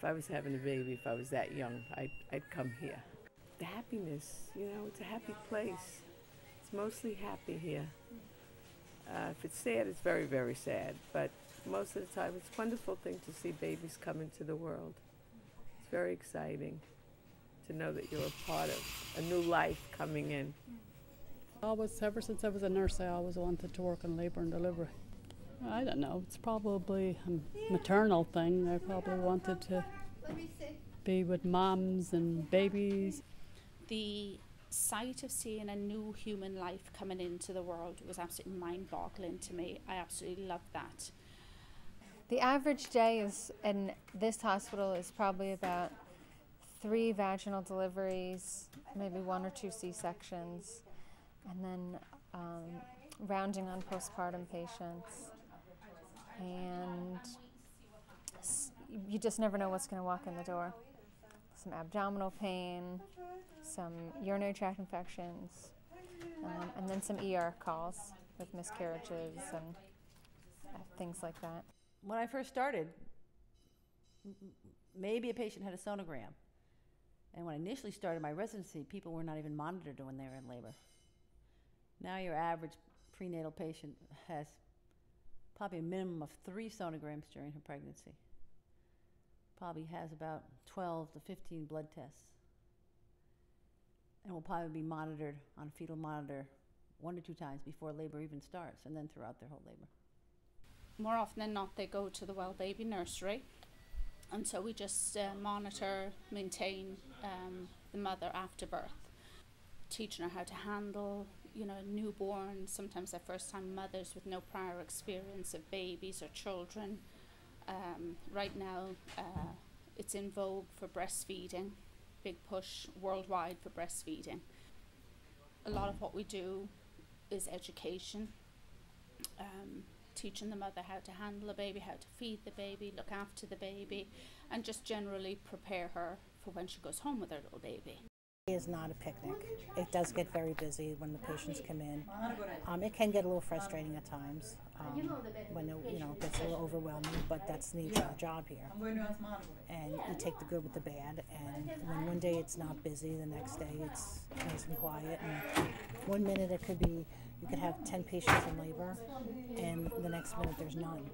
I was having a baby, if I was that young, I'd come here. The happiness, you know, it's a happy place. It's mostly happy here. If it's sad, it's very, very sad. But most of the time, it's a wonderful thing to see babies come into the world. It's very exciting to know that you're a part of a new life coming in. Ever since I was a nurse, I always wanted to work in labour and delivery. I don't know, it's probably a maternal thing. I probably wanted to be with moms and babies. The sight of seeing a new human life coming into the world was absolutely mind-boggling to me. I absolutely loved that. The average day in this hospital is probably about 3 vaginal deliveries, maybe 1 or 2 C-sections, and then rounding on postpartum patients. And you just never know what's going to walk in the door. Some abdominal pain, some urinary tract infections, and then some ER calls with miscarriages and things like that. When I first started, maybe a patient had a sonogram. And when I initially started my residency, people were not even monitored when they were in labor. Now your average prenatal patient has probably a minimum of 3 sonograms during her pregnancy. Probably has about 12 to 15 blood tests. And will probably be monitored on a fetal monitor 1 to 2 times before labor even starts, and then throughout their whole labor. More often than not, they go to the well baby nursery, and so we just monitor, maintain the mother after birth, teaching her how to handle, you know, newborns, sometimes they're first-time mothers with no prior experience of babies or children. Right now, it's in vogue for breastfeeding, big push worldwide for breastfeeding. A lot of what we do is education, teaching the mother how to handle a baby, how to feed the baby, look after the baby, and just generally prepare her for when she goes home with her little baby. It is not a picnic. It does get very busy when the patients come in. It can get a little frustrating at times when it gets a little overwhelming, but that's the nature of the job here. And you take the good with the bad, and when one day it's not busy, the next day it's nice and quiet. And one minute it could be, you could have 10 patients in labor, and the next minute there's none.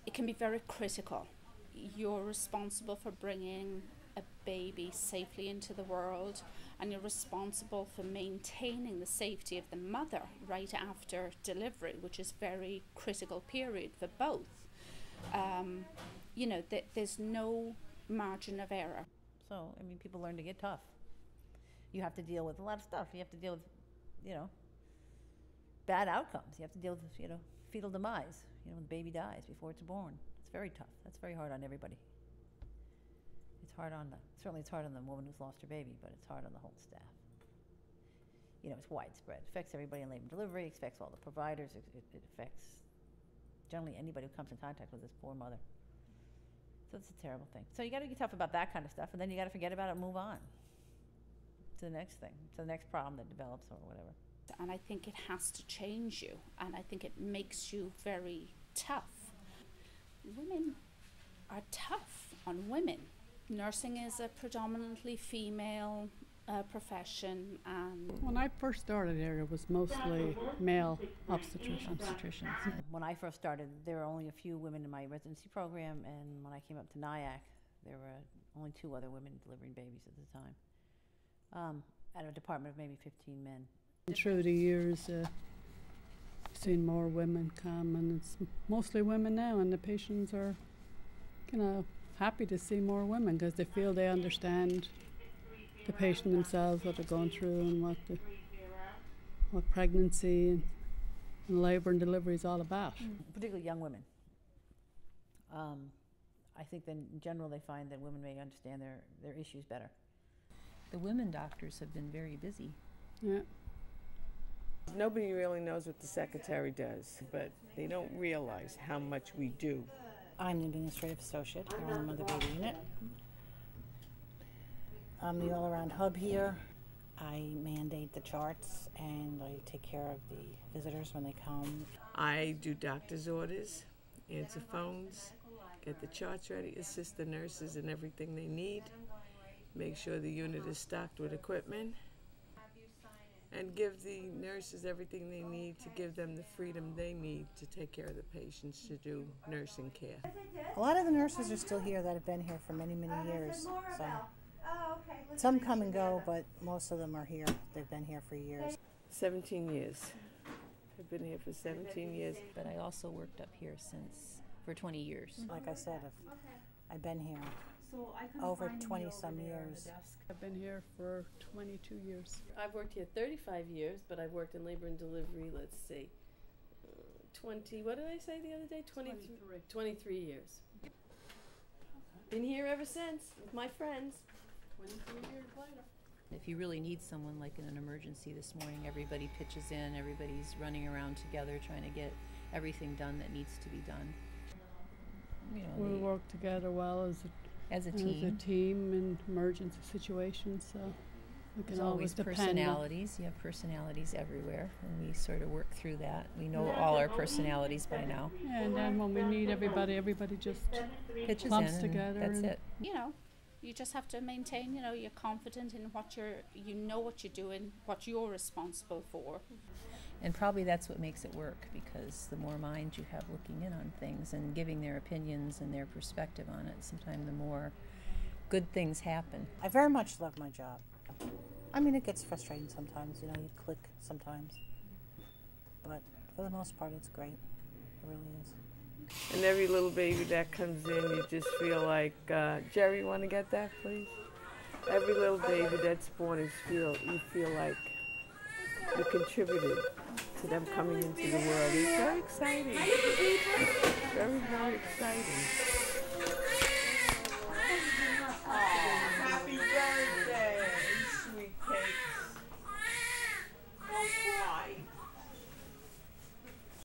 It can be very critical. You're responsible for bringing a baby safely into the world, and you're responsible for maintaining the safety of the mother right after delivery, which is a very critical period for both. There's no margin of error. So, I mean, people learn to get tough. You have to deal with a lot of stuff. You have to deal with, bad outcomes. You have to deal with, fetal demise, when the baby dies before it's born. It's very tough. That's very hard on everybody. Certainly it's hard on the woman who's lost her baby, but it's hard on the whole staff. It's widespread. It affects everybody in labor and delivery, it affects all the providers, it affects generally anybody who comes in contact with this poor mother. So it's a terrible thing. So you gotta get tough about that kind of stuff, and then you gotta forget about it and move on to the next thing, to the next problem that develops or whatever. And I think it has to change you, and I think it makes you very tough. Women are tough on women. Nursing is a predominantly female profession, and when I first started here, it was mostly male obstetricians. When I first started, there were only a few women in my residency program, and when I came up to Nyack, there were only 2 other women delivering babies at the time, out of a department of maybe 15 men. And through the years, I've seen more women come, and it's mostly women now, and the patients are, happy to see more women because they feel they understand the patient themselves, what they're going through, and what pregnancy and labour and delivery is all about. Particularly young women. I think that in general they find that women may understand their issues better. The women doctors have been very busy. Yeah. Nobody really knows what the secretary does, but they don't realize how much we do. I'm the administrative associate here on the mother-baby unit. I'm the all-around hub here. I mandate the charts, and I take care of the visitors when they come. I do doctor's orders, answer phones, get the charts ready, assist the nurses in everything they need, make sure the unit is stocked with equipment, and give the nurses everything they need to give them the freedom they need to take care of the patients, to do nursing care. A lot of the nurses are still here that have been here for many, many years. So some come and go, but most of them are here. They've been here for years. 17 years. I've been here for 17 years. But I also worked up here for 20 years. Like I said, I've been here over 20-some years. I've been here for 22 years. I've worked here 35 years, but I've worked in labor and delivery, let's see, 20, what did I say the other day? 23 years. Been here ever since with my friends. 23 years later. If you really need someone, like in an emergency this morning, everybody pitches in, everybody's running around together trying to get everything done that needs to be done. You know, We work together well as a team. In emergency situations, so we can There's always depend personalities. You have personalities everywhere, and we sort of work through that. We know all our personalities by now. And then when we need everybody just Pitches clumps in, together. and that's and it. You know, you just have to maintain, you're confident in what you know what you're doing, what you're responsible for. And probably that's what makes it work, because the more minds you have looking in on things and giving their opinions and their perspective on it, sometimes the more good things happen. I very much love my job. I mean, it gets frustrating sometimes, you click sometimes. But for the most part, it's great. It really is. And every little baby that comes in, you just feel like, Jerry, you want to get that, please? Every little baby that's born, you feel like you contributed to them coming into the world. It's very exciting. Very, very exciting.